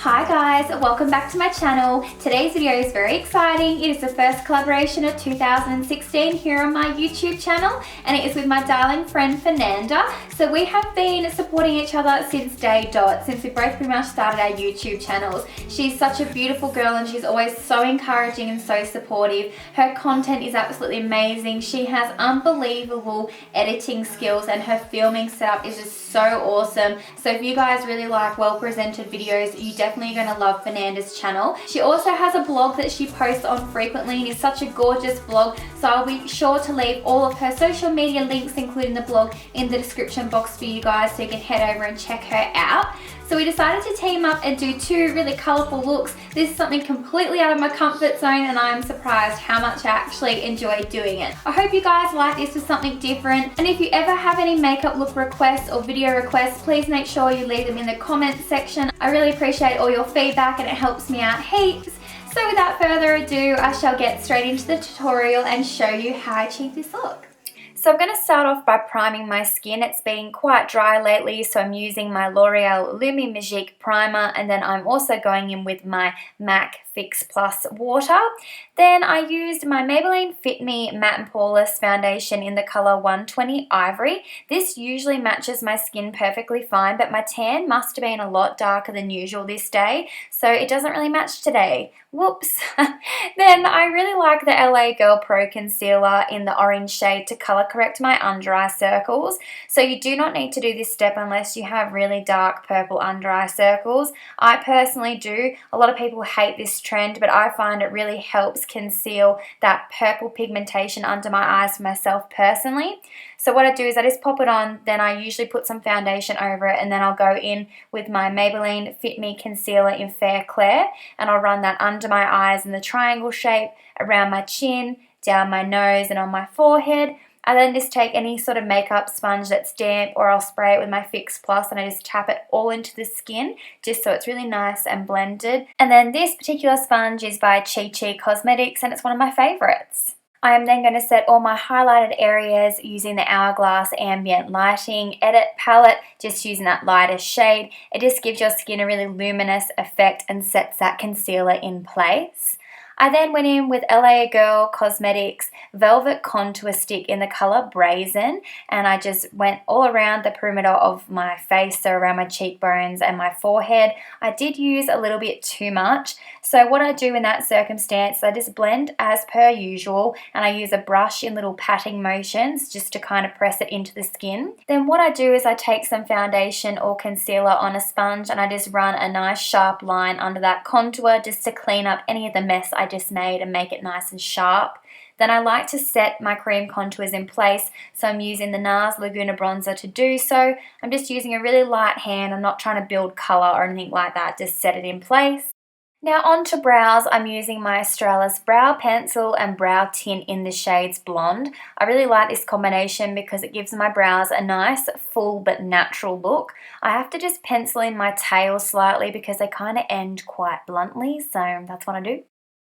Hi guys, welcome back to my channel. Today's video is very exciting. It is the first collaboration of 2016 here on my YouTube channel, and it is with my darling friend Fernanda. So we have been supporting each other since day dot, since we both pretty much started our YouTube channels. She's such a beautiful girl and she's always so encouraging and so supportive. Her content is absolutely amazing. She has unbelievable editing skills and her filming setup is just so awesome. So if you guys really like well presented videos, you definitely going to love Fernanda's channel. She also has a blog that she posts on frequently and is such a gorgeous blog, so I'll be sure to leave all of her social media links including the blog in the description box for you guys so you can head over and check her out. So we decided to team up and do two really colourful looks. This is something completely out of my comfort zone and I'm surprised how much I actually enjoy doing it. I hope you guys like this for something different, and if you ever have any makeup look requests or video requests, please make sure you leave them in the comments section. I really appreciate all your feedback and it helps me out heaps. So without further ado, I shall get straight into the tutorial and show you how I achieve this look. So I'm going to start off by priming my skin. It's been quite dry lately, so I'm using my L'Oreal Lumi Magique primer, and then I'm also going in with my MAC Fix Plus water. Then I used my Maybelline Fit Me Matte and Poreless foundation in the colour 120 Ivory. This usually matches my skin perfectly fine, but my tan must have been a lot darker than usual this day, so it doesn't really match today. Whoops. Then I really like the LA Girl Pro Concealer in the orange shade to colour correct my under eye circles. So you do not need to do this step unless you have really dark purple under eye circles. I personally do. A lot of people hate this trend, but I find it really helps conceal that purple pigmentation under my eyes for myself personally. So what I do is I just pop it on, then I usually put some foundation over it, and then I'll go in with my Maybelline Fit Me Concealer in Fair Clair, and I'll run that under my eyes in the triangle shape, around my chin, down my nose and on my forehead. I then just take any sort of makeup sponge that's damp, or I'll spray it with my Fix Plus and I just tap it all into the skin just so it's really nice and blended. And then this particular sponge is by Chi Chi Cosmetics and it's one of my favourites. I am then going to set all my highlighted areas using the Hourglass Ambient Lighting Edit palette, just using that lighter shade. It just gives your skin a really luminous effect and sets that concealer in place. I then went in with LA Girl Cosmetics Velvet Contour Stick in the colour Brazen, and I just went all around the perimeter of my face, so around my cheekbones and my forehead. I did use a little bit too much, so what I do in that circumstance, I just blend as per usual, and I use a brush in little patting motions just to kind of press it into the skin. Then what I do is I take some foundation or concealer on a sponge and I just run a nice sharp line under that contour just to clean up any of the mess I just made and make it nice and sharp. Then I like to set my cream contours in place, so I'm using the NARS Laguna Bronzer to do so. I'm just using a really light hand. I'm not trying to build colour or anything like that, just set it in place. Now on to brows, I'm using my Australis Brow Pencil and Brow Tint in the shades Blonde. I really like this combination because it gives my brows a nice, full but natural look. I have to just pencil in my tail slightly because they kind of end quite bluntly, so that's what I do.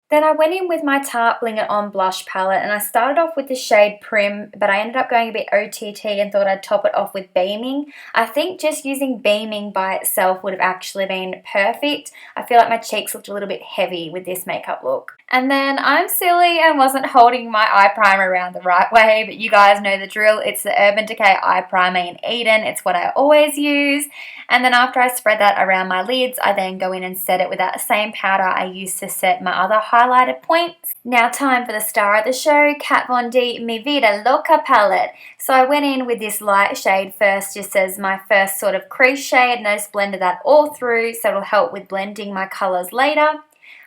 Then I went in with my Tarte Bling It On blush palette and I started off with the shade Prim, but I ended up going a bit OTT and thought I'd top it off with Beaming. I think just using Beaming by itself would have actually been perfect. I feel like my cheeks looked a little bit heavy with this makeup look. And then I'm silly and wasn't holding my eye primer around the right way, but you guys know the drill. It's the Urban Decay Eye Primer in Eden. It's what I always use. And then after I spread that around my lids, I then go in and set it with that same powder I used to set my other highlighted points. Now time for the star of the show, Kat Von D Mi Vida Loca palette. So I went in with this light shade first, just as my first sort of crease shade, and I just blended that all through so it'll help with blending my colours later.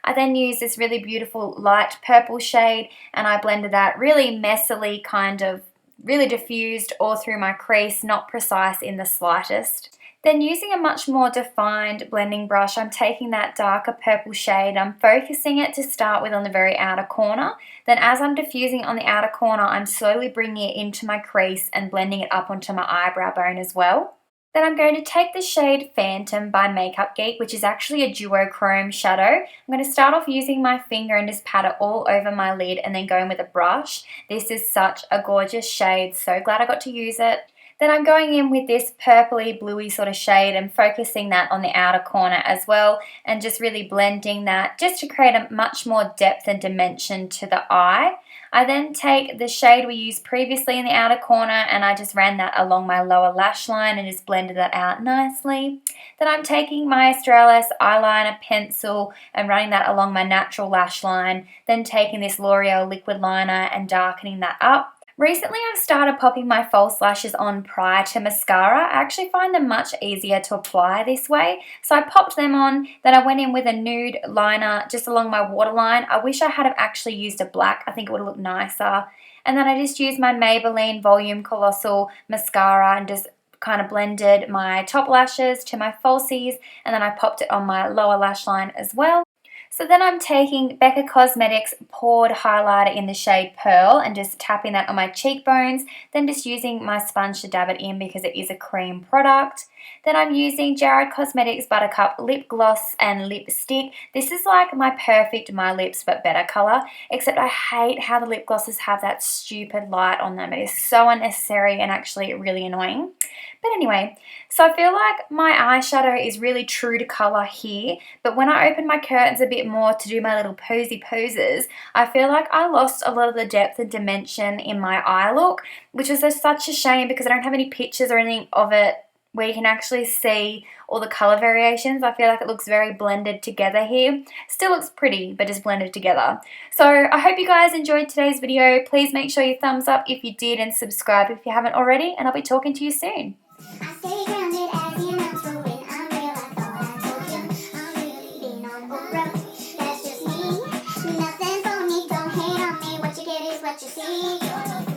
I then used this really beautiful light purple shade and I blended that really messily, kind of really diffused all through my crease, not precise in the slightest. Then using a much more defined blending brush, I'm taking that darker purple shade, I'm focusing it to start with on the very outer corner. Then as I'm diffusing on the outer corner, I'm slowly bringing it into my crease and blending it up onto my eyebrow bone as well. Then I'm going to take the shade Phantom by Makeup Geek, which is actually a duochrome shadow. I'm going to start off using my finger and just pat it all over my lid and then go in with a brush. This is such a gorgeous shade, so glad I got to use it. Then I'm going in with this purpley bluey sort of shade and focusing that on the outer corner as well, and just really blending that just to create a much more depth and dimension to the eye. I then take the shade we used previously in the outer corner and I just ran that along my lower lash line and just blended that out nicely. Then I'm taking my Australis eyeliner pencil and running that along my natural lash line, then taking this L'Oreal liquid liner and darkening that up. Recently I've started popping my false lashes on prior to mascara. I actually find them much easier to apply this way. So I popped them on, then I went in with a nude liner just along my waterline. I wish I had actually used a black, I think it would have looked nicer. And then I just used my Maybelline Volume Colossal mascara and just kind of blended my top lashes to my falsies, and then I popped it on my lower lash line as well. So then I'm taking Becca Cosmetics Poured Highlighter in the shade Pearl and just tapping that on my cheekbones, then just using my sponge to dab it in because it is a cream product. Then I'm using Jared Cosmetics Buttercup Lip Gloss and Lipstick. This is like my perfect My Lips but better colour, except I hate how the lip glosses have that stupid light on them. It is so unnecessary and actually really annoying. But anyway, so I feel like my eyeshadow is really true to colour here, but when I open my curtains a bit more to do my little posy poses, I feel like I lost a lot of the depth and dimension in my eye look, which is such a shame because I don't have any pictures or anything of it where you can actually see all the colour variations. I feel like it looks very blended together here. Still looks pretty, but just blended together. So I hope you guys enjoyed today's video. Please make sure you thumbs up if you did and subscribe if you haven't already, and I'll be talking to you soon. I stay grounded as the announcement when I'm real. I thought I told you I'm really been on a road. That's just me. Nothing phony. Don't hate on me. What you get is what you see.